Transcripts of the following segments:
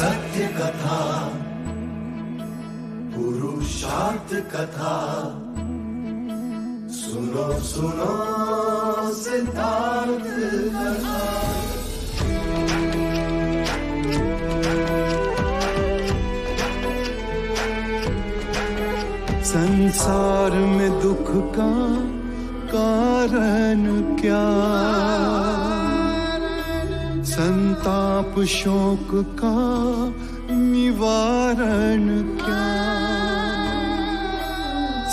सत्य कथा, पुरुषार्थ कथा, सुनो सुनो सिद्धार्थ कथा। संसार में दुख का कारण क्या, संताप शोक का निवारण क्या।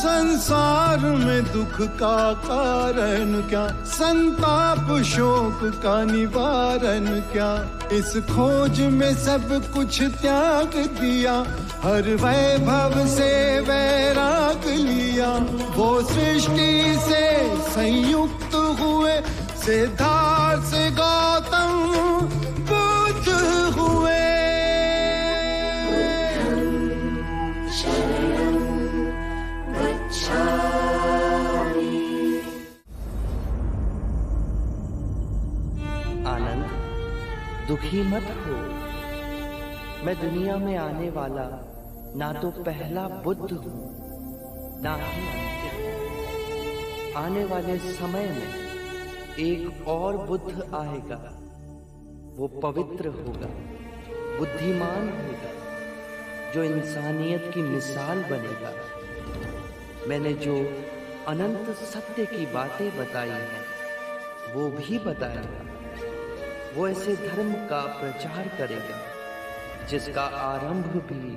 संसार में दुख का कारण क्या, संताप शोक का निवारण क्या। इस खोज में सब कुछ त्याग दिया, हर वैभव से वैराग लिया। वो सृष्टि से संयुक्त हुए, सिद्धार्थ से गौतम बुद्ध हुए। आनंद, दुखी मत हो। मैं दुनिया में आने वाला ना तो पहला बुद्ध हूँ, ना ही अंतिम। आने वाले समय में एक और बुद्ध आएगा। वो पवित्र होगा, बुद्धिमान होगा, जो इंसानियत की मिसाल बनेगा। मैंने जो अनंत सत्य की बातें बताई हैं, वो भी बताएगा। वो ऐसे धर्म का प्रचार करेगा जिसका आरंभ भी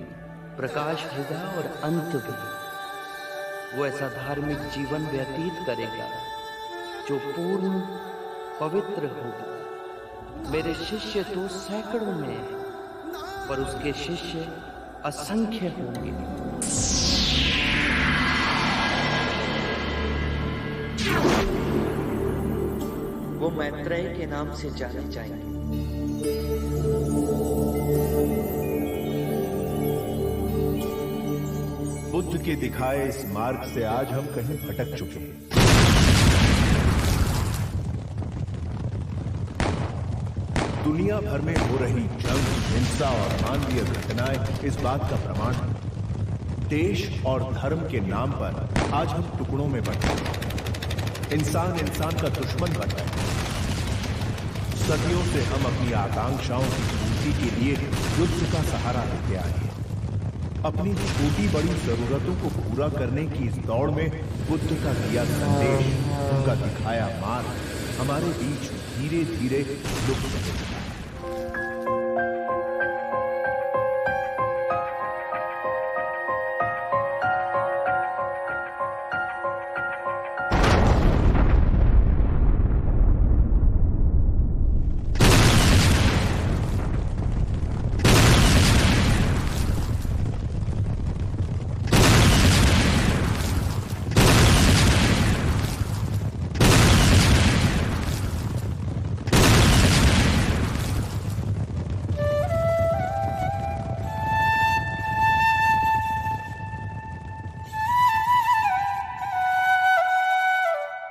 प्रकाश होगा और अंत भी। वो ऐसा धार्मिक जीवन व्यतीत करेगा जो पूर्ण पवित्र होगा। मेरे शिष्य तो सैकड़ों में हैं, पर उसके शिष्य असंख्य होंगे। वो मैत्रेय के नाम से जाने जाएंगे। बुद्ध के दिखाए इस मार्ग से आज हम कहीं भटक चुके हैं। दुनिया भर में हो रही जंग, हिंसा और मानवीय घटनाएं इस बात का प्रमाण है। देश और धर्म के नाम पर आज हम टुकड़ों में बंटे हैं। इंसान इंसान का दुश्मन बन गया। सदियों से हम अपनी आकांक्षाओं की पूर्ति के लिए युद्ध का सहारा लेते आए हैं। अपनी छोटी बड़ी जरूरतों को पूरा करने की इस दौड़ में बुद्ध का दिया संदेश, उनका दिखाया मार्ग हमारे बीच धीरे धीरे लुप्त हो चुका है।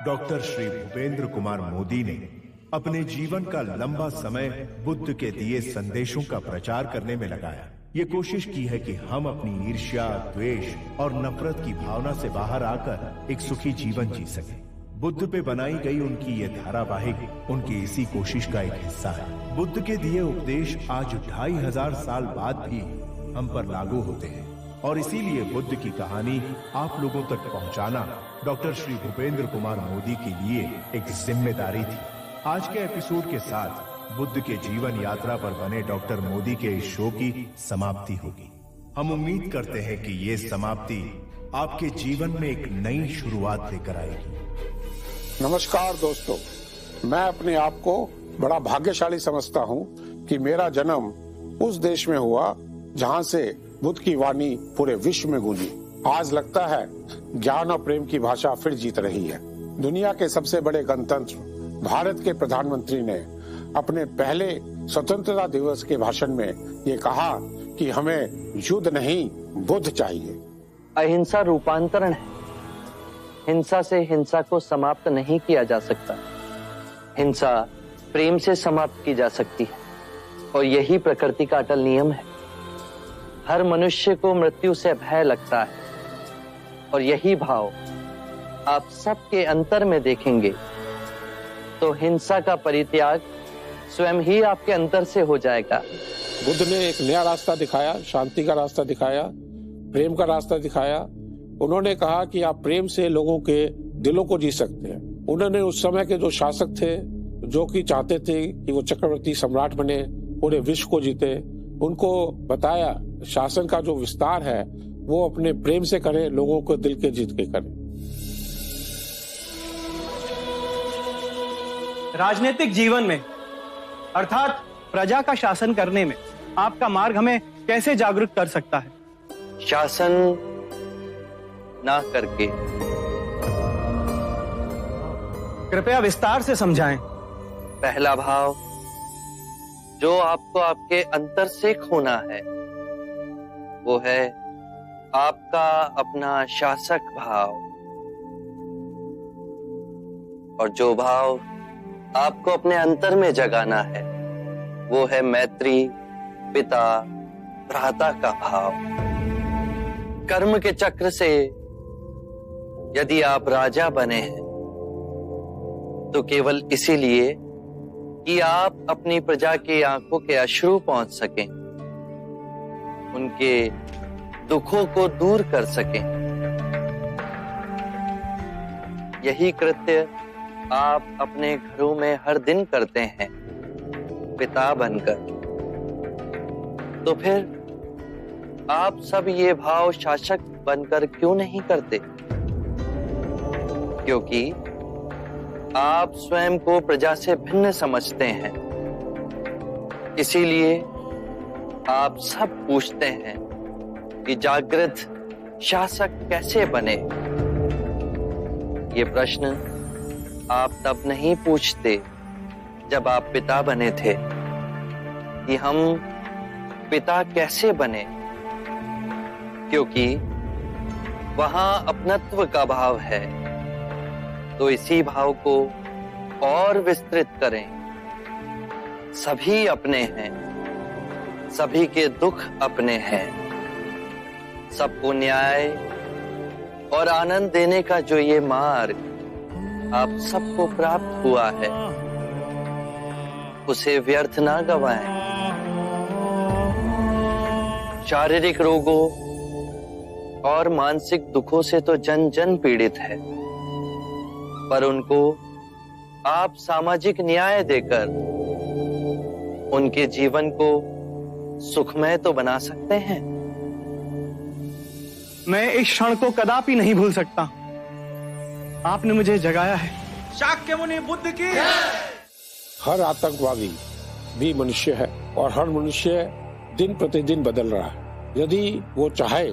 डॉक्टर श्री भूपेंद्र कुमार मोदी ने अपने जीवन का लंबा समय बुद्ध के दिए संदेशों का प्रचार करने में लगाया। ये कोशिश की है कि हम अपनी ईर्ष्या, द्वेष और नफरत की भावना से बाहर आकर एक सुखी जीवन जी सकें। बुद्ध पे बनाई गई उनकी ये धारावाहिक उनकी इसी कोशिश का एक हिस्सा है। बुद्ध के दिए उपदेश आज 2500 साल बाद भी हम पर लागू होते हैं और इसीलिए बुद्ध की कहानी आप लोगों तक पहुंचाना डॉक्टर श्री भूपेंद्र कुमार मोदी के लिए एक जिम्मेदारी थी। आज के एपिसोड के साथ बुद्ध के जीवन यात्रा पर बने डॉक्टर मोदी के इस शो की समाप्ति होगी। हम उम्मीद करते हैं कि ये समाप्ति आपके जीवन में एक नई शुरुआत लेकर आएगी। नमस्कार दोस्तों, मैं अपने आप को बड़ा भाग्यशाली समझता हूँ कि मेरा जन्म उस देश में हुआ जहाँ से बुद्ध की वाणी पूरे विश्व में गूंजी। आज लगता है ज्ञान और प्रेम की भाषा फिर जीत रही है। दुनिया के सबसे बड़े गणतंत्र भारत के प्रधानमंत्री ने अपने पहले स्वतंत्रता दिवस के भाषण में ये कहा कि हमें युद्ध नहीं बुद्ध चाहिए। अहिंसा रूपांतरण है। हिंसा से हिंसा को समाप्त नहीं किया जा सकता। हिंसा प्रेम से समाप्त की जा सकती है और यही प्रकृति का अटल नियम है। हर मनुष्य को मृत्यु से भय लगता है, और यही भाव आप सबके अंतर में देखेंगे तो हिंसा का परित्याग स्वयं ही आपके अंतर से हो जाएगा। बुद्ध ने एक नया रास्ता दिखाया, शांति का रास्ता दिखाया, प्रेम का रास्ता दिखाया। उन्होंने कहा कि आप प्रेम से लोगों के दिलों को जीत सकते हैं। उन्होंने उस समय के जो शासक थे, जो कि चाहते थे कि वो चक्रवर्ती सम्राट बने, पूरे विश्व को जीते, उनको बताया शासन का जो विस्तार है वो अपने प्रेम से करें, लोगों को दिल के जीत के करें। राजनीतिक जीवन में अर्थात प्रजा का शासन करने में आपका मार्ग हमें कैसे जागरूक कर सकता है? शासन ना करके। कृपया विस्तार से समझाएं। पहला भाव जो आपको आपके अंतर से खोना है वो है आपका अपना शासक भाव, और जो भाव आपको अपने अंतर में जगाना है वो है मैत्री, पिता, भ्राता का भाव। कर्म के चक्र से यदि आप राजा बने हैं तो केवल इसीलिए कि आप अपनी प्रजा की आंखों के अश्रु पहुंच सकें, उनके दुखों को दूर कर सकें। यही कृत्य आप अपने घरों में हर दिन करते हैं पिता बनकर। तो फिर आप सब ये भाव शासक बनकर क्यों नहीं करते? क्योंकि आप स्वयं को प्रजा से भिन्न समझते हैं, इसीलिए आप सब पूछते हैं कि जागृत शासक कैसे बने। ये प्रश्न आप तब नहीं पूछते जब आप पिता बने थे कि हम पिता कैसे बने, क्योंकि वहां अपनत्व का भाव है। तो इसी भाव को और विस्तृत करें। सभी अपने हैं, सभी के दुख अपने हैं। सबको न्याय और आनंद देने का जो ये मार्ग आप सबको प्राप्त हुआ है उसे व्यर्थ ना गवाएं। शारीरिक रोगों और मानसिक दुखों से तो जन जन पीड़ित है, पर उनको आप सामाजिक न्याय देकर उनके जीवन को सुखमय तो बना सकते हैं। मैं इस क्षण को कदापि नहीं भूल सकता। आपने मुझे जगाया है। शाक्य मुनि बुद्ध की। हर आतंकवादी भी मनुष्य है और हर मनुष्य दिन प्रतिदिन बदल रहा है। यदि वो चाहे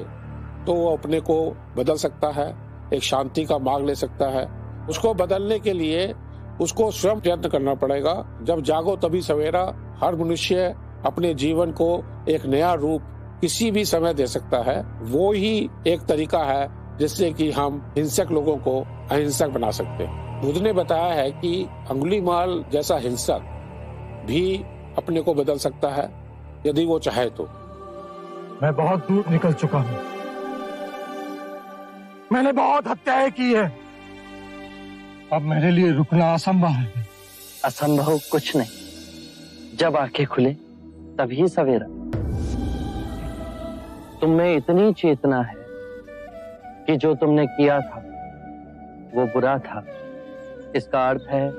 तो वो अपने को बदल सकता है, एक शांति का मार्ग ले सकता है। उसको बदलने के लिए उसको स्वयं प्रयत्न करना पड़ेगा। जब जागो तभी सवेरा। हर मनुष्य अपने जीवन को एक नया रूप किसी भी समय दे सकता है। वो ही एक तरीका है जिससे कि हम हिंसक लोगों को अहिंसक बना सकते हैं। बुद्ध ने बताया है कि अंगुलीमाल जैसा हिंसक भी अपने को बदल सकता है यदि वो चाहे तो। मैं बहुत दूर निकल चुका हूँ। मैंने बहुत हत्याएं की है। अब मेरे लिए रुकना असंभव है। असंभव कुछ नहीं। जब आंखें खुले तभी सवेरा। तुम में इतनी चेतना है कि जो तुमने किया था वो बुरा था। इसका अर्थ है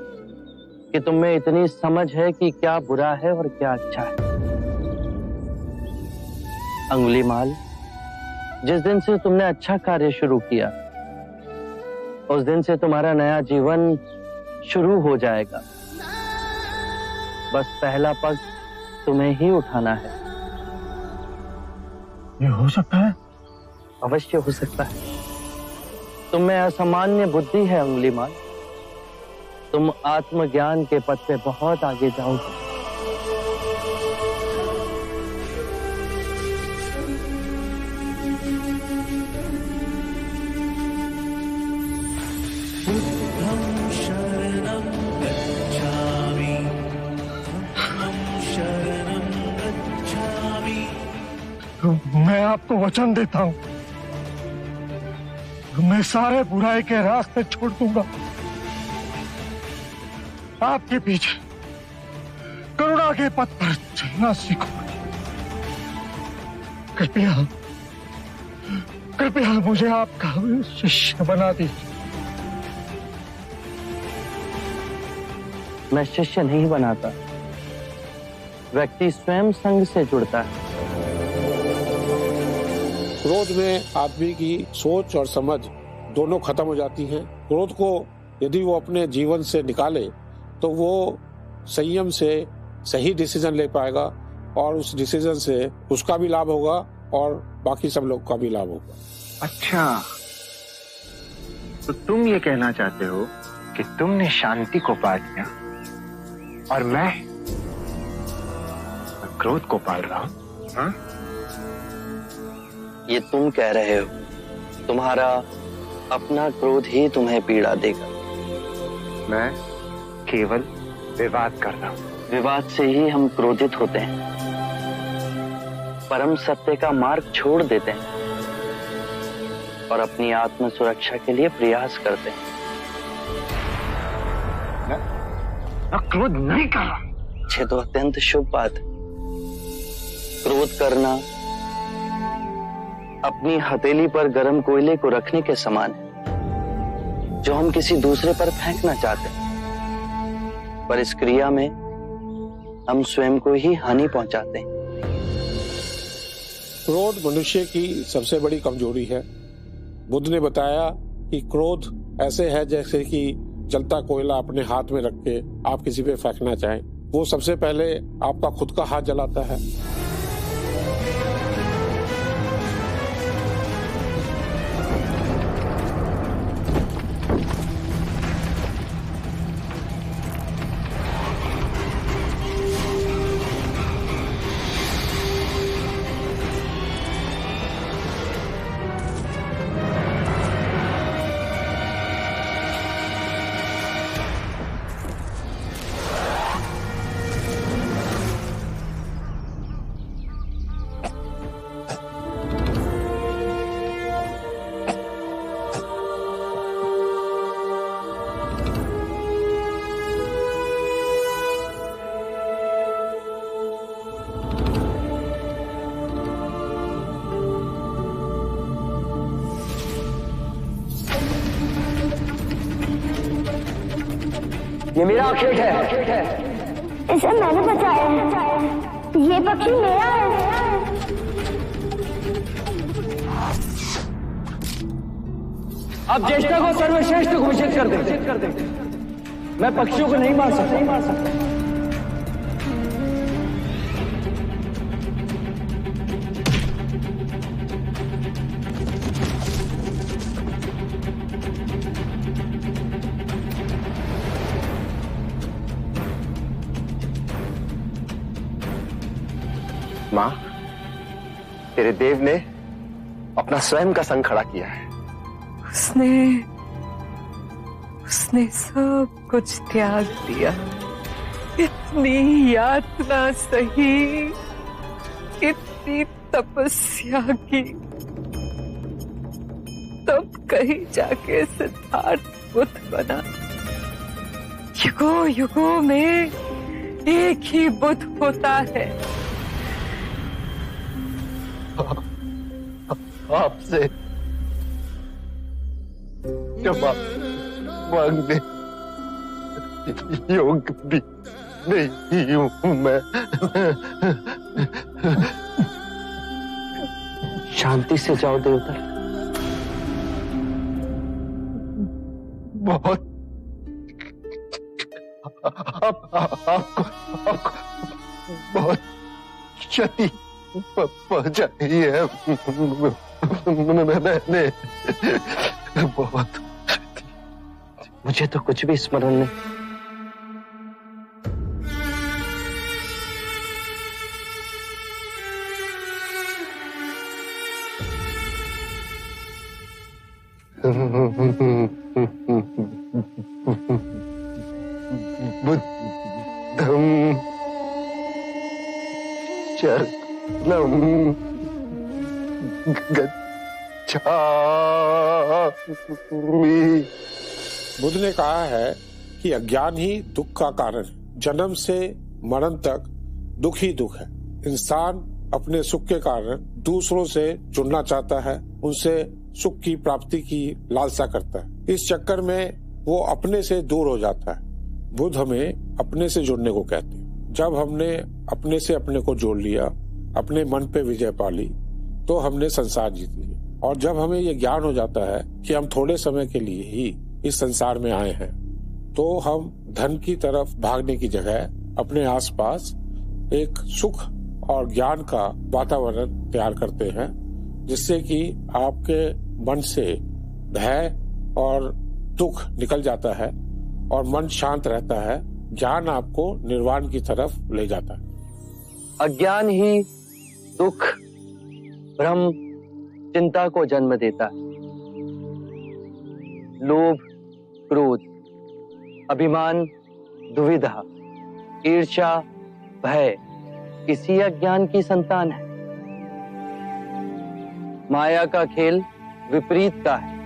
कि तुम में इतनी समझ है कि क्या बुरा है और क्या अच्छा है। अंगुलीमाल, जिस दिन से तुमने अच्छा कार्य शुरू किया उस दिन से तुम्हारा नया जीवन शुरू हो जाएगा। बस पहला पग तुम्हें ही उठाना है। ये हो सकता है? अवश्य हो सकता है। तुम में असामान्य बुद्धि है अंगुलीमाल। तुम आत्मज्ञान के पथ पे बहुत आगे जाओगे। मैं आपको वचन देता हूं, मैं सारे बुराई के रास्ते छोड़ दूंगा, आपके पीछे करुणा के पथ पर चलना सीखूंगा। कृपया कृपया मुझे आपका शिष्य बना दीजिए। मैं शिष्य नहीं बनाता, व्यक्ति स्वयं संग से जुड़ता है। क्रोध में आदमी की सोच और समझ दोनों खत्म हो जाती हैं। क्रोध को यदि वो अपने जीवन से निकाले तो वो संयम से सही डिसीजन ले पाएगा और उस डिसीजन से उसका भी लाभ होगा और बाकी सब लोग का भी लाभ होगा। अच्छा, तो तुम ये कहना चाहते हो कि तुमने शांति को पा लिया और मैं क्रोध को पाल रहा हूं? हाँ? ये तुम कह रहे हो, तुम्हारा अपना क्रोध ही तुम्हें पीड़ा देगा। मैं केवल विवाद कर रहा हूं। विवाद से ही हम क्रोधित होते हैं, परम सत्य का मार्ग छोड़ देते हैं और अपनी आत्म सुरक्षा के लिए प्रयास करते हैं। मैं क्रोध नहीं कर रहा। ये तो अत्यंत शुभ बात है। क्रोध करना अपनी हथेली पर गर्म कोयले को रखने के समान है, जो हम किसी दूसरे पर फेंकना चाहते हैं, पर इस क्रिया में हम स्वयं को ही हानि पहुंचाते हैं। क्रोध मनुष्य की सबसे बड़ी कमजोरी है। बुद्ध ने बताया कि क्रोध ऐसे है जैसे कि जलता कोयला अपने हाथ में रख के आप किसी पे फेंकना चाहें, वो सबसे पहले आपका खुद का हाथ जलाता है। ये मेरा खेत है। इसे मैंने बचाया है। ये पक्षी मेरा है। अब ज्येष्ठा को सर्वश्रेष्ठ घोषित कर दे। मैं पक्षियों को नहीं मार सकता। मां, तेरे देव ने अपना स्वयं का संग खड़ा किया है। उसने सब कुछ त्याग दिया। इतनी यातना सही, इतनी तपस्या की, तब कहीं जाके सिद्धार्थ बुद्ध बना। युगों युगों में एक ही बुद्ध होता है। आपसे क्षमा मांगने योग्य भी नहीं हूं मैं। शांति से जाओ देवता। बहुत आपको बहुत क्षति पहुंचाई है मैंने। बहुत। मुझे तो कुछ भी स्मरण नहीं। बुद्धं शरणं गच्छामि। बुद्ध ने कहा है कि अज्ञान ही दुख का कारण है। जन्म से मरण तक दुख ही दुख है। इंसान अपने सुख के कारण दूसरों से जुड़ना चाहता है, उनसे सुख की प्राप्ति की लालसा करता है। इस चक्कर में वो अपने से दूर हो जाता है। बुद्ध हमें अपने से जुड़ने को कहते हैं। जब हमने अपने से अपने को जोड़ लिया, अपने मन पे विजय पा ली, तो हमने संसार जीत लिया। और जब हमें ये ज्ञान हो जाता है कि हम थोड़े समय के लिए ही इस संसार में आए हैं, तो हम धन की तरफ भागने की जगह अपने आसपास एक सुख और ज्ञान का वातावरण तैयार करते हैं, जिससे कि आपके मन से भय और दुख निकल जाता है और मन शांत रहता है। ज्ञान आपको निर्वाण की तरफ ले जाता है। अज्ञान ही दुख, भ्रम, चिंता को जन्म देता है। लोभ, क्रोध, अभिमान, दुविधा, ईर्ष्या, भय इसी अज्ञान की संतान है। माया का खेल विपरीत का है,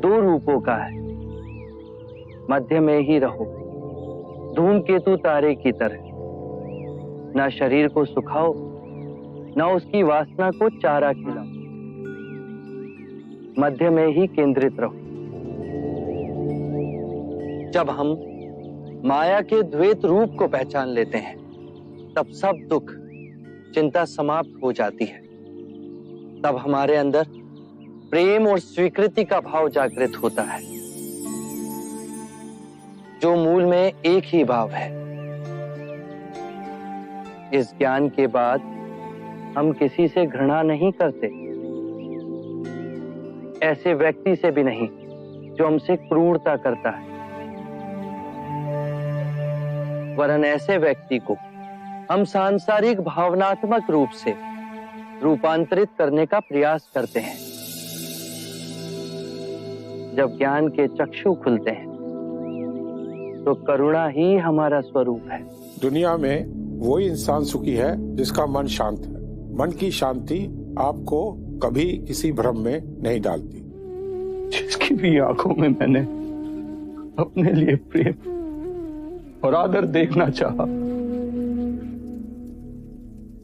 दो रूपों का है। मध्य में ही रहो, धूमकेतु तारे की तरह। ना शरीर को सुखाओ, ना उसकी वासना को चारा खिलाओ। मध्य में ही केंद्रित रहो। जब हम माया के द्वैत रूप को पहचान लेते हैं, तब सब दुख, चिंता समाप्त हो जाती है। तब हमारे अंदर प्रेम और स्वीकृति का भाव जागृत होता है, जो मूल में एक ही भाव है। इस ज्ञान के बाद हम किसी से घृणा नहीं करते, ऐसे व्यक्ति से भी नहीं जो हमसे क्रूरता करता है, वरन ऐसे व्यक्ति को हम सांसारिक भावनात्मक रूप से रूपांतरित करने का प्रयास करते हैं। जब ज्ञान के चक्षु खुलते हैं, तो करुणा ही हमारा स्वरूप है। दुनिया में वही इंसान सुखी है जिसका मन शांत है। मन की शांति आपको कभी किसी भ्रम में नहीं डालती। जिसकी भी आंखों में मैंने अपने लिए प्रेम और आदर देखना चाहा,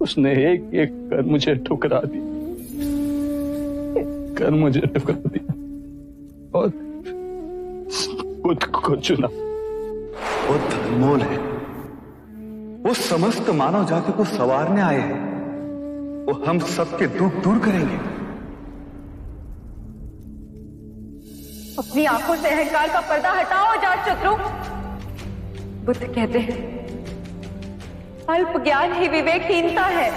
उसने एक एक कर मुझे ठुकरा दी, और बुद्ध को चुना। बुद्ध अनमोल है। वो समस्त मानव जाति को संवारने आए हैं। वो हम सबके दुख दूर करेंगे। अपनी आंखों से अहंकार का पर्दा हटाओ जात शत्रु। बुद्ध कहते हैं, अल्प ज्ञान ही विवेकहीनता है।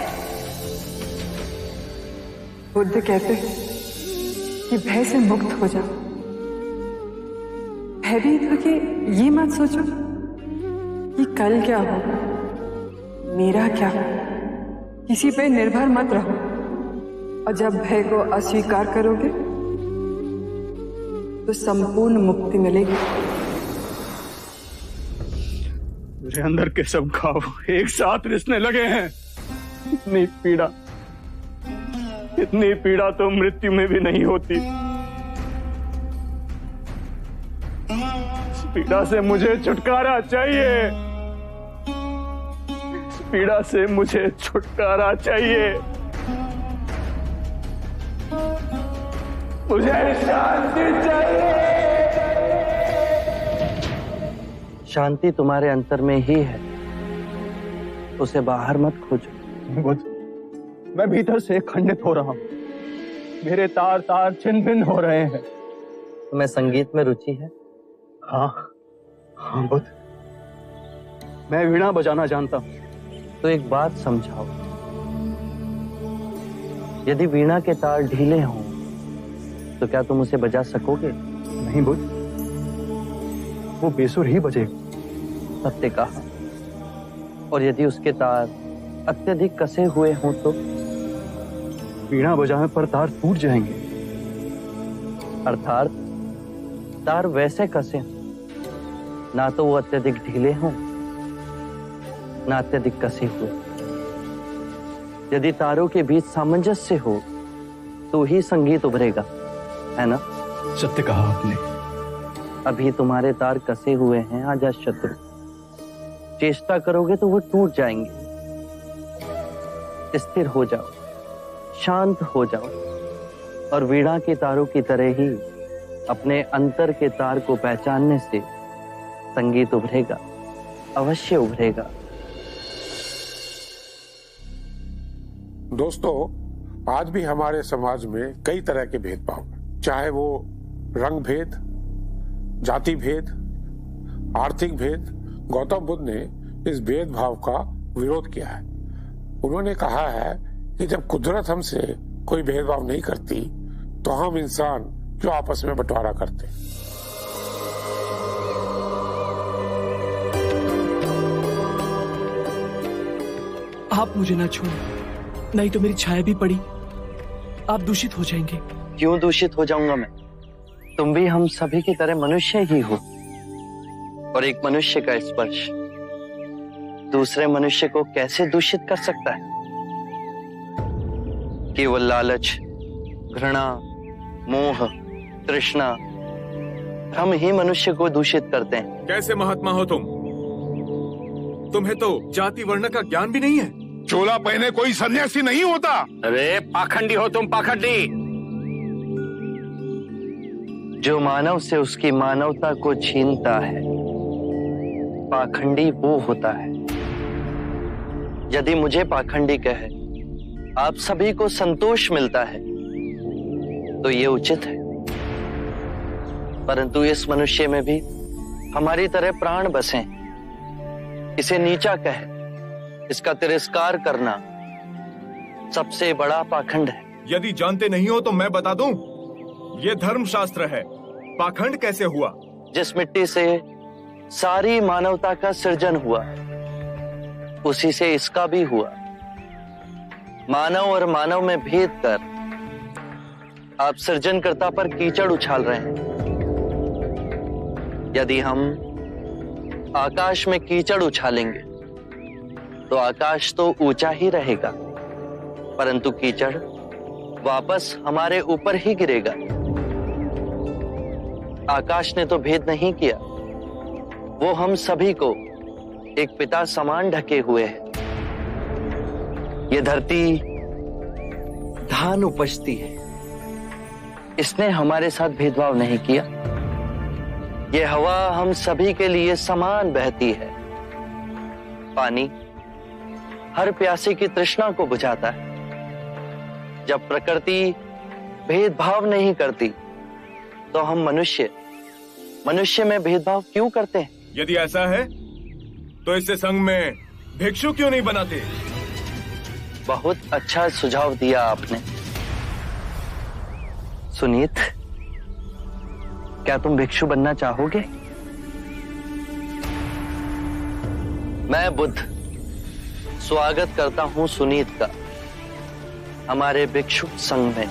बुद्ध कहते हैं कि भय से मुक्त हो जाओ। भयभीत होके ये मत सोचो कि कल क्या होगा, मेरा क्या होगा। किसी पे निर्भर मत रहो, और जब भय को अस्वीकार करोगे तो संपूर्ण मुक्ति मिलेगी। मेरे अंदर के सब घाव एक साथ रिसने लगे हैं। इतनी पीड़ा तो मृत्यु में भी नहीं होती। इस पीड़ा से मुझे छुटकारा चाहिए। इस पीड़ा से मुझे छुटकारा चाहिए। मुझे शांति चाहिए। शांति तुम्हारे अंतर में ही है, उसे बाहर मत खोजो। बुद्ध, मैं भीतर से खंडित हो रहा हूं। मेरे तार तार छिन्न भिन्न हो रहे हैं। तुम्हें संगीत में रुचि है? हाँ बुद्ध, मैं वीणा बजाना जानता हूं। तो एक बात समझाओ, यदि वीणा के तार ढीले हों तो क्या तुम उसे बजा सकोगे? नहीं बुद्ध, वो बेसुर ही बजेगा। सत्य कहा। और यदि उसके तार अत्यधिक कसे हुए हों तो? वीणा बजाने पर तार टूट जाएंगे। अर्थात तार वैसे कसे हों, ना तो वो अत्यधिक ढीले हों, ना अत्यधिक कसे हुए। यदि तारों के बीच सामंजस्य हो तो ही संगीत उभरेगा, है ना? सत्य कहा आपने। अभी तुम्हारे तार कसे हुए हैं अजात शत्रु, चेष्टा करोगे तो वो टूट जाएंगे। स्थिर हो जाओ, शांत हो जाओ और वीणा के तारों की तरह ही अपने अंतर के तार को पहचानने से संगीत उभरेगा, अवश्य उभरेगा। दोस्तों, आज भी हमारे समाज में कई तरह के भेदभाव हैं, चाहे वो रंग भेद, जाति भेद, आर्थिक भेद। गौतम बुद्ध ने इस भेदभाव का विरोध किया है। उन्होंने कहा है कि जब कुदरत हमसे कोई भेदभाव नहीं करती तो हम इंसान क्यों आपस में बंटवारा करते। आप मुझे ना छोड़ो, नहीं तो मेरी छाया भी पड़ी, आप दूषित हो जाएंगे। क्यों दूषित हो जाऊंगा मैं? तुम भी हम सभी की तरह मनुष्य ही हो, और एक मनुष्य का स्पर्श दूसरे मनुष्य को कैसे दूषित कर सकता है? केवल लालच, घृणा, मोह, तृष्णा, हम ही मनुष्य को दूषित करते हैं। कैसे महात्मा हो तुम? तुम्हें तो जाति वर्ण का ज्ञान भी नहीं है। चोला पहने कोई सन्यासी नहीं होता। अरे पाखंडी हो तुम, पाखंडी। जो मानव से उसकी मानवता को छीनता है, पाखंडी वो होता है। यदि मुझे पाखंडी कहे आप सभी को संतोष मिलता है तो ये उचित है, परंतु इस मनुष्य में भी हमारी तरह प्राण बसे। इसे नीचा कहे, इसका तिरस्कार करना सबसे बड़ा पाखंड है। यदि जानते नहीं हो तो मैं बता दूं, ये धर्मशास्त्र है। पाखंड कैसे हुआ? जिस मिट्टी से सारी मानवता का सृजन हुआ, उसी से इसका भी हुआ। मानव और मानव में भेद कर आप सृजनकर्ता पर कीचड़ उछाल रहे हैं। यदि हम आकाश में कीचड़ उछालेंगे तो आकाश तो ऊंचा ही रहेगा, परंतु कीचड़ वापस हमारे ऊपर ही गिरेगा। आकाश ने तो भेद नहीं किया, वो हम सभी को एक पिता समान ढके हुए है। ये धरती धान उपजती है, इसने हमारे साथ भेदभाव नहीं किया। ये हवा हम सभी के लिए समान बहती है। पानी हर प्यासे की तृष्णा को बुझाता है। जब प्रकृति भेदभाव नहीं करती तो हम मनुष्य में भेदभाव क्यों करते हैं? यदि ऐसा है तो इससे संघ में भिक्षु क्यों नहीं बनाते? बहुत अच्छा सुझाव दिया आपने। सुनीत, क्या तुम भिक्षु बनना चाहोगे? मैं बुद्ध स्वागत करता हूं सुनीत का हमारे भिक्षु संघ में।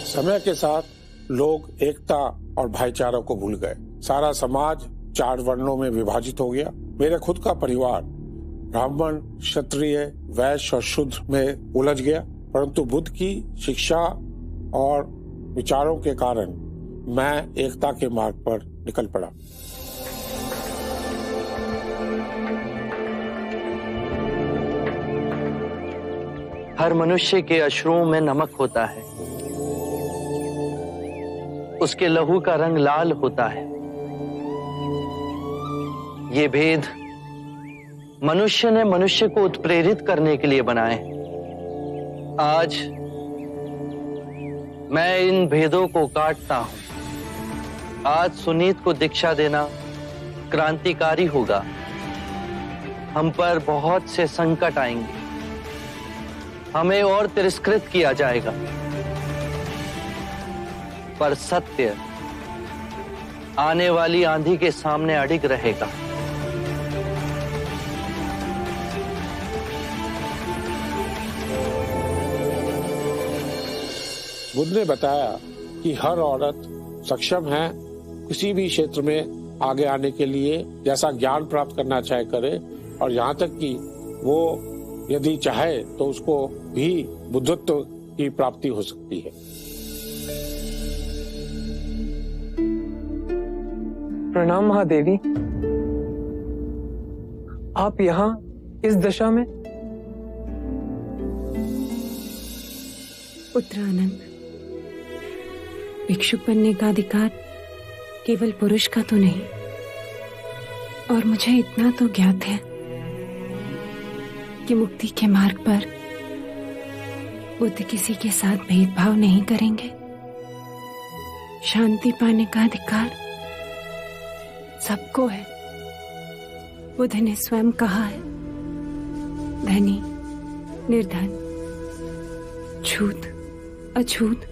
समय के साथ लोग एकता और भाईचारा को भूल गए। सारा समाज 4 वर्णों में विभाजित हो गया। मेरे खुद का परिवार ब्राह्मण, क्षत्रिय, वैश्य और शूद्र में उलझ गया, परंतु बुद्ध की शिक्षा और विचारों के कारण मैं एकता के मार्ग पर निकल पड़ा। हर मनुष्य के अश्रुओं में नमक होता है, उसके लहू का रंग लाल होता है। ये भेद मनुष्य ने मनुष्य को उत्प्रेरित करने के लिए बनाए। आज मैं इन भेदों को काटता हूं। आज सुनीत को दीक्षा देना क्रांतिकारी होगा। हम पर बहुत से संकट आएंगे, हमें और तिरस्कृत किया जाएगा, पर सत्य आने वाली आंधी के सामने अडिग रहेगा। बुद्ध ने बताया कि हर औरत सक्षम है किसी भी क्षेत्र में आगे आने के लिए, जैसा ज्ञान प्राप्त करना चाहे करे, और यहाँ तक कि वो यदि चाहे तो उसको भी बुद्धत्व की प्राप्ति हो सकती है। प्रणाम महादेवी। आप यहाँ इस दशा में? पुत्र आनंद, भिक्षुक बनने का अधिकार केवल पुरुष का तो नहीं, और मुझे इतना तो ज्ञात है कि मुक्ति के मार्ग पर बुद्ध किसी के साथ भेदभाव नहीं करेंगे। शांति पाने का अधिकार सबको है। बुद्ध ने स्वयं कहा है, धनी, निर्धन, छूत, अछूत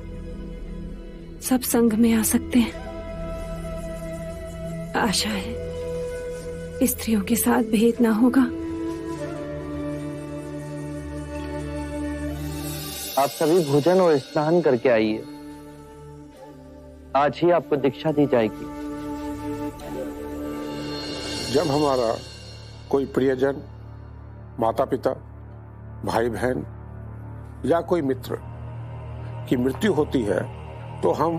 सब संघ में आ सकते हैं। आशा है स्त्रियों के साथ भेद ना होगा। आप सभी भोजन और स्नान करके आइए। आज ही आपको दीक्षा दी जाएगी। जब हमारा कोई प्रियजन, माता पिता, भाई बहन या कोई मित्र की मृत्यु होती है तो हम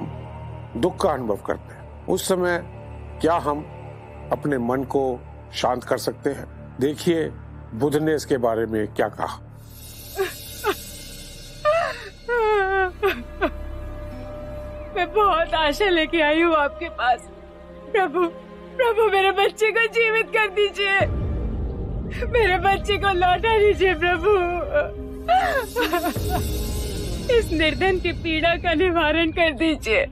दुख का अनुभव करते हैं। उस समय क्या हम अपने मन को शांत कर सकते हैं? देखिए बुद्ध ने इसके बारे में क्या कहा। मैं बहुत आशा लेके आई हूँ आपके पास। प्रभु, प्रभु मेरे बच्चे को जीवित कर दीजिए, मेरे बच्चे को लौटा दीजिए प्रभु। इस निर्धन की पीड़ा का निवारण कर दीजिए,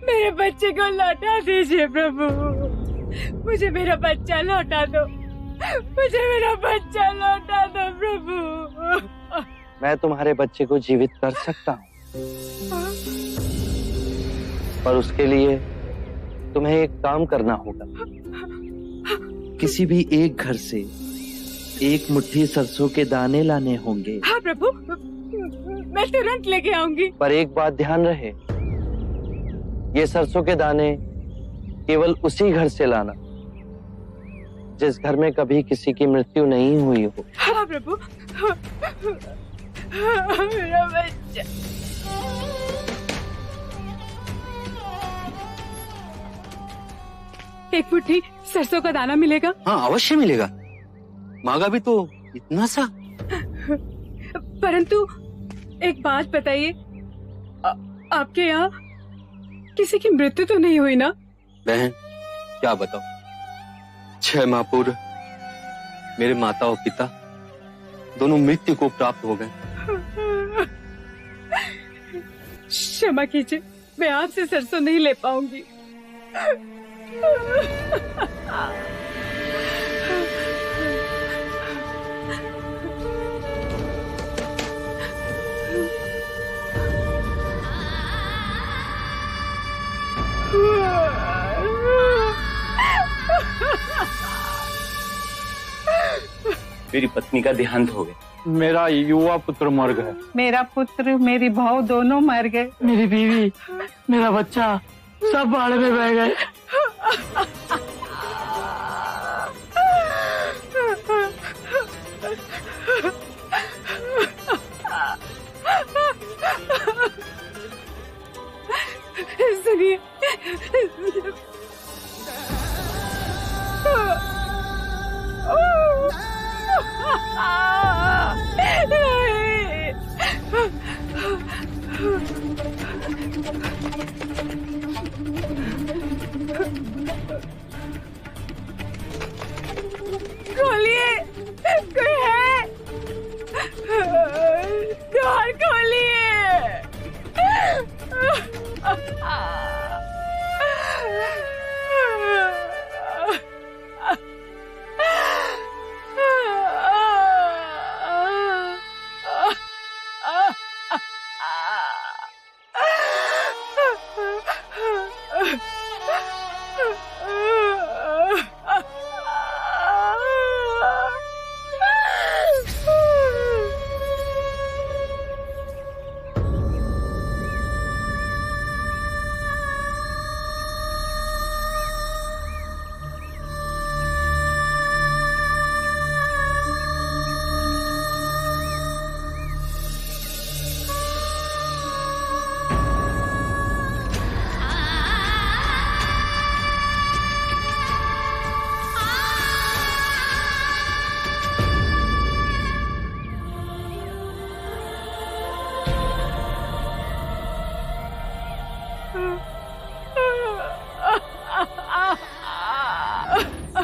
मेरे बच्चे को लौटा दीजिए प्रभु। मुझे मेरा बच्चा लौटा दो, मुझे मेरा बच्चा लौटा दो प्रभु। मैं तुम्हारे बच्चे को जीवित कर सकता हूँ, पर उसके लिए तुम्हें एक काम करना होगा। किसी भी एक घर से एक मुट्ठी सरसों के दाने लाने होंगे। हाँ प्रभु, मैं तुरंत लेके आऊंगी। पर एक बात ध्यान रहे, ये सरसों के दाने केवल उसी घर से लाना जिस घर में कभी किसी की मृत्यु नहीं हुई हो। हाँ प्रभु, मेरा बच्चा। एक मुट्ठी सरसों का दाना मिलेगा? हाँ अवश्य मिलेगा, मांगा भी तो इतना सा। परंतु एक बात बताइए, आपके यहाँ किसी की मृत्यु तो नहीं हुई ना? बहन क्या बताओ, 6 माह पूर्व मेरे माता और पिता दोनों मृत्यु को प्राप्त हो गए। क्षमा कीजिए, मैं आपसे सरसों नहीं ले पाऊंगी। मेरी पत्नी का देहांत हो गया। मेरा युवा पुत्र मर गया। मेरा पुत्र, मेरी बहू दोनों मर गए। मेरी बीवी, मेरा बच्चा सब बाढ़ में बह गए। सुनिए,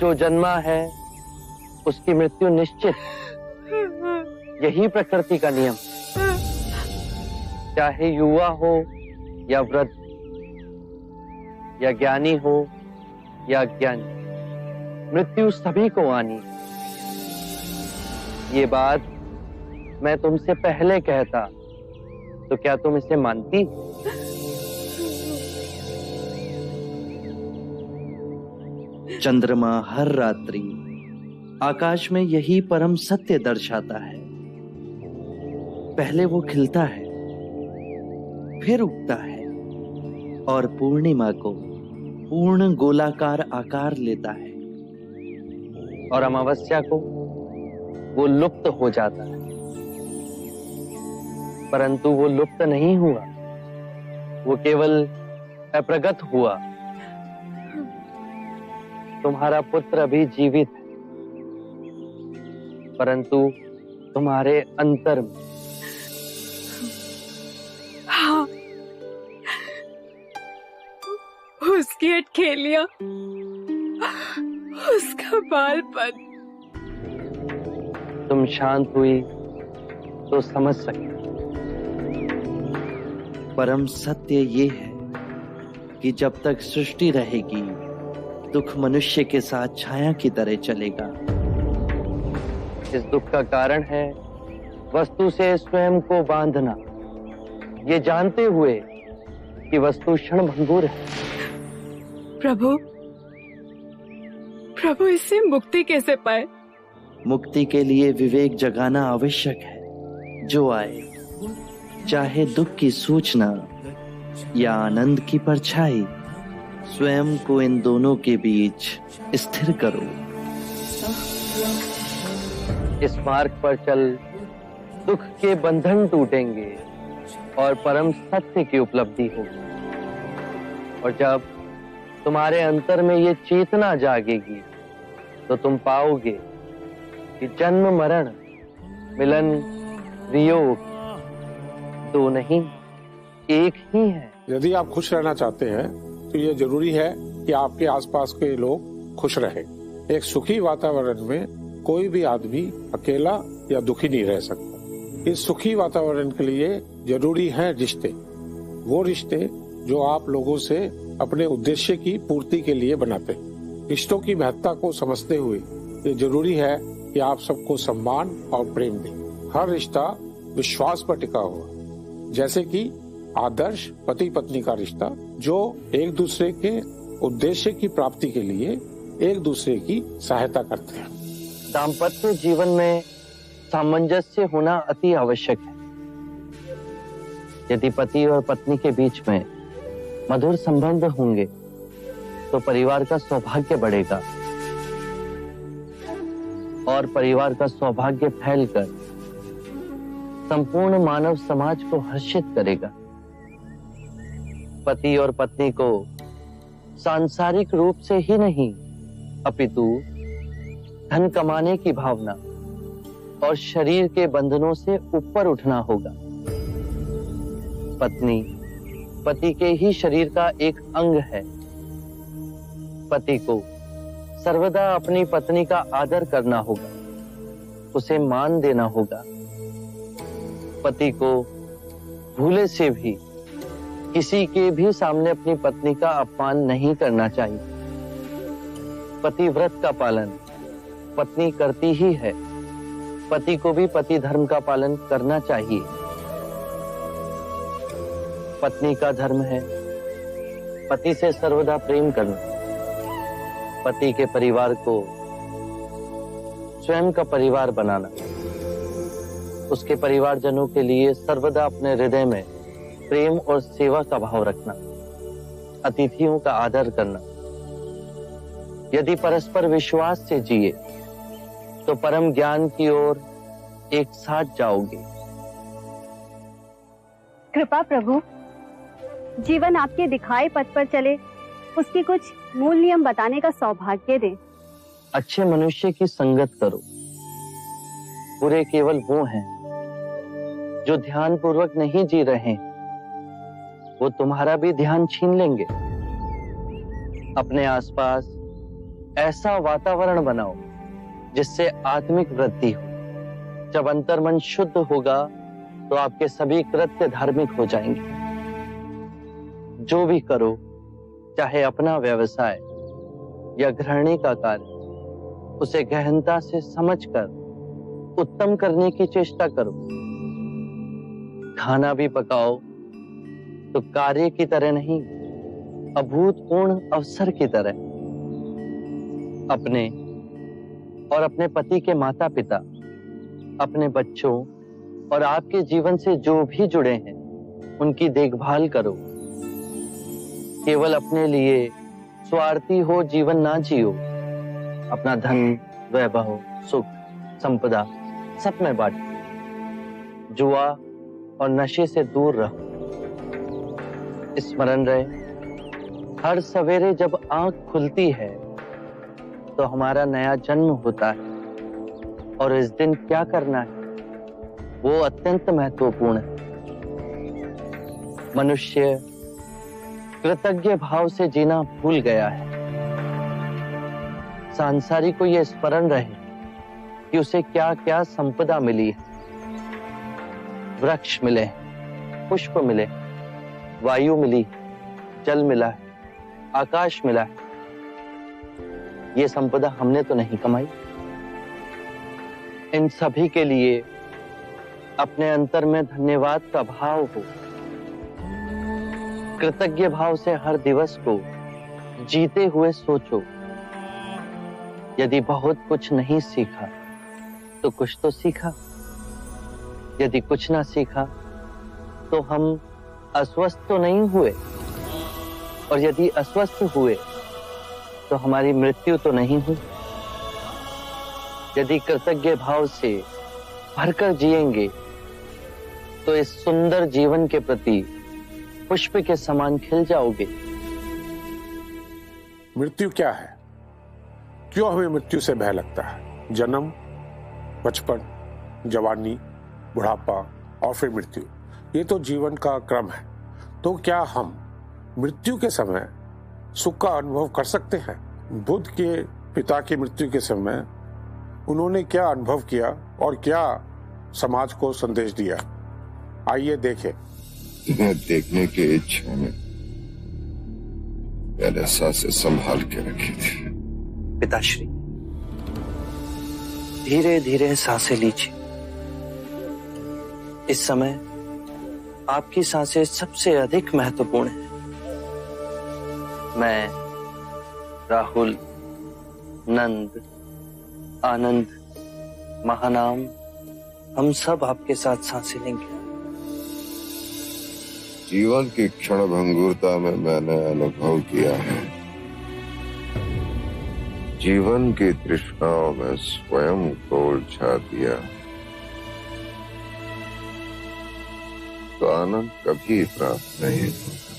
जो जन्मा है उसकी मृत्यु निश्चित। यही प्रकृति का नियम। चाहे युवा हो या वृद्ध, या ज्ञानी हो या अज्ञानी, मृत्यु सभी को आनी। ये बात मैं तुमसे पहले कहता तो क्या तुम इसे मानती? चंद्रमा हर रात्रि आकाश में यही परम सत्य दर्शाता है। पहले वो खिलता है, फिर उगता है और पूर्णिमा को पूर्ण गोलाकार आकार लेता है, और अमावस्या को वो लुप्त हो जाता है। परंतु वो लुप्त नहीं हुआ, वो केवल अप्रगट हुआ। तुम्हारा पुत्र अभी जीवित है, परंतु तुम्हारे अंतर में। हाँ, उसकी अटखेलियां, उसका बालपन। तुम शांत हुई तो समझ सके। परम सत्य ये है कि जब तक सृष्टि रहेगी, दुख मनुष्य के साथ छाया की तरह चलेगा। इस दुख का कारण है वस्तु से स्वयं को बांधना, ये जानते हुए कि वस्तु क्षणभंगुर है। प्रभु, प्रभु इससे मुक्ति कैसे पाए? मुक्ति के लिए विवेक जगाना आवश्यक है। जो आए, चाहे दुख की सूचना या आनंद की परछाई, स्वयं को इन दोनों के बीच स्थिर करो। इस मार्ग पर चल दुख के बंधन टूटेंगे और परम सत्य की उपलब्धि होगी। और जब तुम्हारे अंतर में ये चेतना जागेगी तो तुम पाओगे कि जन्म मरण, मिलन वियोग दो नहीं, एक ही है। यदि आप खुश रहना चाहते हैं तो ये जरूरी है कि आपके आसपास के लोग खुश रहें। एक सुखी वातावरण में कोई भी आदमी अकेला या दुखी नहीं रह सकता। इस सुखी वातावरण के लिए जरूरी है रिश्ते, वो रिश्ते जो आप लोगों से अपने उद्देश्य की पूर्ति के लिए बनाते हैं। रिश्तों की महत्ता को समझते हुए ये जरूरी है कि आप सबको सम्मान और प्रेम दें। हर रिश्ता विश्वास पर टिका हुआ, जैसे कि आदर्श पति पत्नी का रिश्ता, जो एक दूसरे के उद्देश्य की प्राप्ति के लिए एक दूसरे की सहायता करते हैं। दाम्पत्य जीवन में सामंजस्य होना अति आवश्यक है। यदि पति और पत्नी के बीच में मधुर संबंध होंगे तो परिवार का सौभाग्य बढ़ेगा, और परिवार का सौभाग्य फैलकर संपूर्ण मानव समाज को हर्षित करेगा। पति और पत्नी को सांसारिक रूप से ही नहीं, अपितु धन कमाने की भावना और शरीर के बंधनों से ऊपर उठना होगा। पत्नी पति के ही शरीर का एक अंग है। पति को सर्वदा अपनी पत्नी का आदर करना होगा, उसे मान देना होगा। पति को भूले से भी किसी के भी सामने अपनी पत्नी का अपमान नहीं करना चाहिए। पतिव्रत का पालन पत्नी करती ही है, पति को भी पति धर्म का पालन करना चाहिए। पत्नी का धर्म है पति से सर्वदा प्रेम करना, पति के परिवार को स्वयं का परिवार बनाना, उसके परिवारजनों के लिए सर्वदा अपने हृदय में प्रेम और सेवा का भाव रखना, अतिथियों का आदर करना। यदि परस्पर विश्वास से जिए तो परम ज्ञान की ओर एक साथ जाओगे। कृपा प्रभु, जीवन आपके दिखाए पथ पर चले, उसके कुछ मूल नियम बताने का सौभाग्य दें। अच्छे मनुष्य की संगत करो। बुरे केवल वो हैं जो ध्यान पूर्वक नहीं जी रहे, वो तुम्हारा भी ध्यान छीन लेंगे। अपने आसपास ऐसा वातावरण बनाओ जिससे आत्मिक वृद्धि हो। जब अंतर्मन शुद्ध होगा तो आपके सभी कृत्य धार्मिक हो जाएंगे। जो भी करो, चाहे अपना व्यवसाय या गृहिणी का कार्य, उसे गहनता से समझकर उत्तम करने की चेष्टा करो। खाना भी पकाओ तो कार्य की तरह नहीं, अभूतपूर्ण अवसर की तरह। अपने और अपने पति के माता पिता, अपने बच्चों और आपके जीवन से जो भी जुड़े हैं उनकी देखभाल करो। केवल अपने लिए स्वार्थी हो जीवन ना जियो। अपना धन, वैभव, सुख, संपदा सब में बांटो। जुआ और नशे से दूर रहो। स्मरण रहे, हर सवेरे जब आंख खुलती है तो हमारा नया जन्म होता है, और इस दिन क्या करना है वो अत्यंत महत्वपूर्ण है। मनुष्य कृतज्ञ भाव से जीना भूल गया है। सांसारिक को यह स्मरण रहे कि उसे क्या क्या संपदा मिली है। वृक्ष मिले, पुष्प मिले, वायु मिली, जल मिला है, आकाश मिला है। ये संपदा हमने तो नहीं कमाई। इन सभी के लिए अपने अंतर में धन्यवाद का भाव हो। कृतज्ञ भाव से हर दिवस को जीते हुए सोचो। यदि बहुत कुछ नहीं सीखा तो कुछ तो सीखा। यदि कुछ ना सीखा तो हम अस्वस्थ तो नहीं हुए, और यदि अस्वस्थ हुए तो हमारी मृत्यु तो नहीं हुई। यदि कृतज्ञ भाव से भरकर जिएंगे तो इस सुंदर जीवन के प्रति पुष्प के समान खिल जाओगे। मृत्यु क्या है? क्यों हमें मृत्यु से भय लगता है? जन्म, बचपन, जवानी, बुढ़ापा और फिर मृत्यु, ये तो जीवन का क्रम है। तो क्या हम मृत्यु के समय सुख का अनुभव कर सकते हैं? बुद्ध के पिता की मृत्यु के समय उन्होंने क्या अनुभव किया और क्या समाज को संदेश दिया? आइए देखें। तुम्हें देखने की इच्छा में मैंने सांसें संभाल के रखी थी। पिताश्री, धीरे धीरे सांसें लीजिए। इस समय आपकी सांसें सबसे अधिक महत्वपूर्ण हैं। मैं, राहुल, नंद, आनंद, महानाम, हम सब आपके साथ सांसें लेंगे। जीवन की क्षण भंगुरता में मैंने अनुभव किया है, जीवन की तृष्णाओं में स्वयं को उलझा दिया तो आनंद कभी प्राप्त नहीं होता।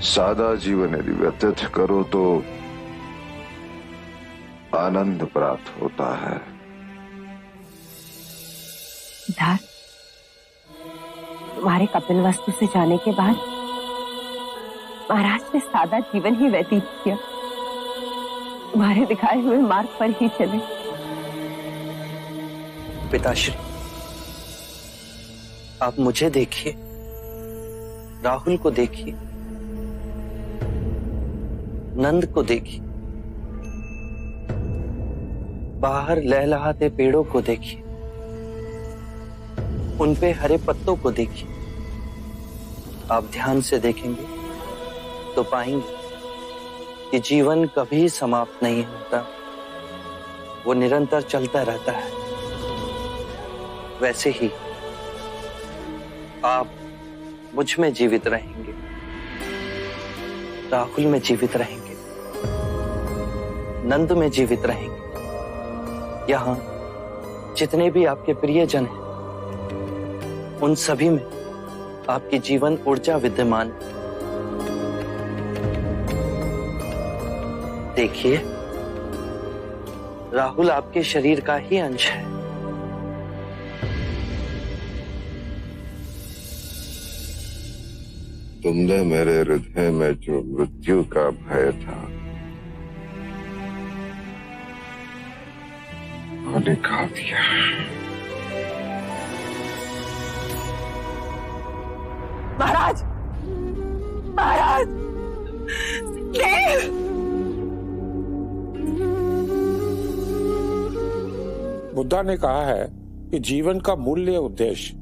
सादा जीवन यदि व्यतीत करो तो आनंद प्राप्त होता है। सिद्धार्थ, तुम्हारे कपिलवस्तु से जाने के बाद महाराज ने सादा जीवन ही व्यतीत किया। तुम्हारे दिखाए हुए मार्ग पर ही चले। पिताश्री, आप मुझे देखिए, राहुल को देखिए, नंद को देखिए, बाहर लहलहाते पेड़ों को देखिए, उन पे हरे पत्तों को देखिए। आप ध्यान से देखेंगे तो पाएंगे कि जीवन कभी समाप्त नहीं होता, वो निरंतर चलता रहता है। वैसे ही आप मुझ में जीवित रहेंगे, राहुल में जीवित रहेंगे, नंद में जीवित रहेंगे। यहाँ जितने भी आपके प्रियजन हैं, उन सभी में आपकी जीवन ऊर्जा विद्यमान। देखिए, राहुल आपके शरीर का ही अंश है। तुमने मेरे हृदय में जो मृत्यु का भय था वो निकाल दिया। महाराज, महाराज, देव! बुद्धा ने कहा है कि जीवन का मूल्य उद्देश्य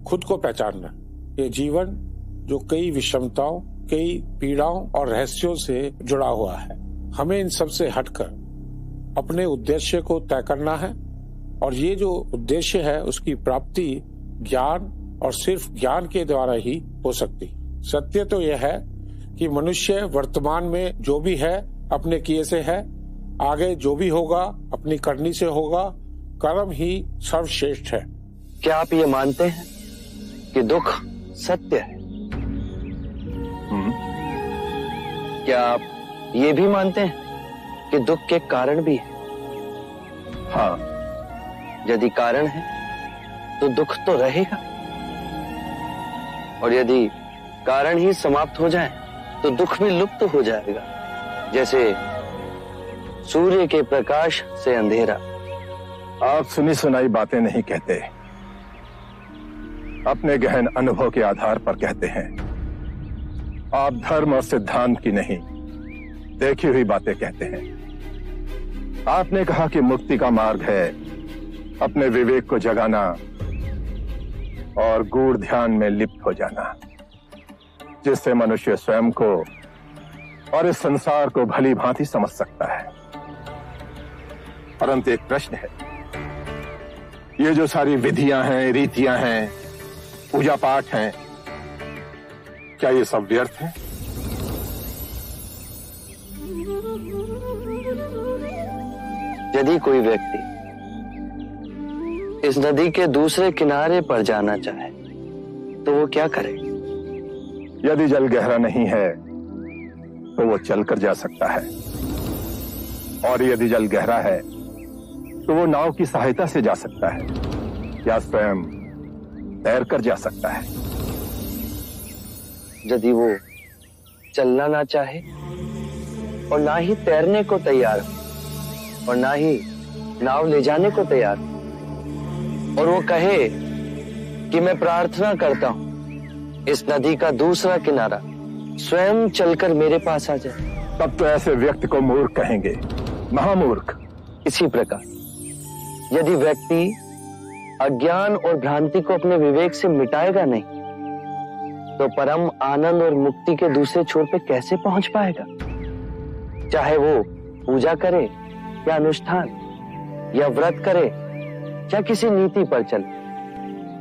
खुद को पहचानना। ये जीवन जो कई विषमताओं, कई पीड़ाओं और रहस्यों से जुड़ा हुआ है, हमें इन सब से हटकर अपने उद्देश्य को तय करना है। और ये जो उद्देश्य है उसकी प्राप्ति ज्ञान और सिर्फ ज्ञान के द्वारा ही हो सकती। सत्य तो यह है कि मनुष्य वर्तमान में जो भी है अपने किए से है, आगे जो भी होगा अपनी करनी से होगा। कर्म ही सर्वश्रेष्ठ है। क्या आप ये मानते हैं कि दुख सत्य है? क्या आप ये भी मानते हैं कि दुख के कारण भी है? हाँ। यदि कारण है तो दुख तो रहेगा, और यदि कारण ही समाप्त हो जाए तो दुख भी लुप्त हो जाएगा। जैसे सूर्य के प्रकाश से अंधेरा। आप सुनी सुनाई बातें नहीं कहते, अपने गहन अनुभव के आधार पर कहते हैं। आप धर्म और सिद्धांत की नहीं, देखी हुई बातें कहते हैं। आपने कहा कि मुक्ति का मार्ग है अपने विवेक को जगाना और गूढ़ ध्यान में लिप्त हो जाना, जिससे मनुष्य स्वयं को और इस संसार को भली भांति समझ सकता है। परंतु एक प्रश्न है, ये जो सारी विधियां हैं, रीतियां हैं, पूजा पाठ हैं, क्या ये सब व्यर्थ है? यदि कोई व्यक्ति इस नदी के दूसरे किनारे पर जाना चाहे तो वो क्या करे? यदि जल गहरा नहीं है तो वो चलकर जा सकता है, और यदि जल गहरा है तो वो नाव की सहायता से जा सकता है या स्वयं तैरकर जा सकता है। यदि वो चलना ना चाहे और ना ही तैरने को तैयार हो और ना ही नाव ले जाने को तैयार हो, और वो कहे कि मैं प्रार्थना करता हूं इस नदी का दूसरा किनारा स्वयं चलकर मेरे पास आ जाए, तब तो ऐसे व्यक्ति को मूर्ख कहेंगे, महामूर्ख। इसी प्रकार यदि व्यक्ति अज्ञान और भ्रांति को अपने विवेक से मिटाएगा नहीं तो परम आनंद और मुक्ति के दूसरे छोर पे कैसे पहुंच पाएगा? चाहे वो पूजा करे या अनुष्ठान या व्रत करे या किसी नीति पर चले,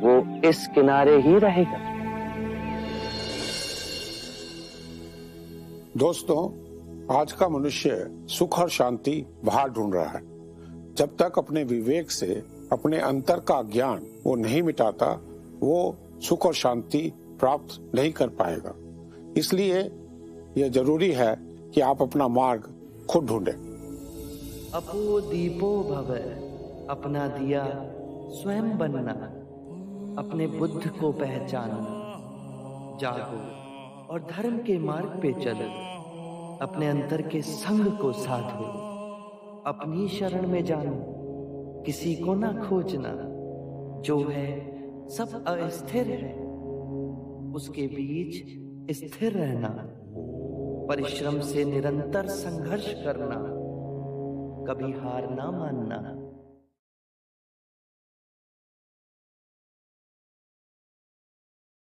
वो इस किनारे ही रहेगा। दोस्तों, आज का मनुष्य सुख और शांति बाहर ढूंढ रहा है। जब तक अपने विवेक से अपने अंतर का ज्ञान वो नहीं मिटाता, वो सुख और शांति प्राप्त नहीं कर पाएगा। इसलिए यह जरूरी है कि आप अपना मार्ग खुद ढूंढें। अपो दीपो भव, अपना दिया स्वयं बनना, अपने बुद्ध को पहचानना, जागो और धर्म के मार्ग पे चलो, अपने अंतर के संग को साधो, अपनी शरण में जानो, किसी को ना खोजना, जो है सब अस्थिर है, उसके बीच स्थिर रहना, परिश्रम से निरंतर संघर्ष करना, कभी हार ना मानना।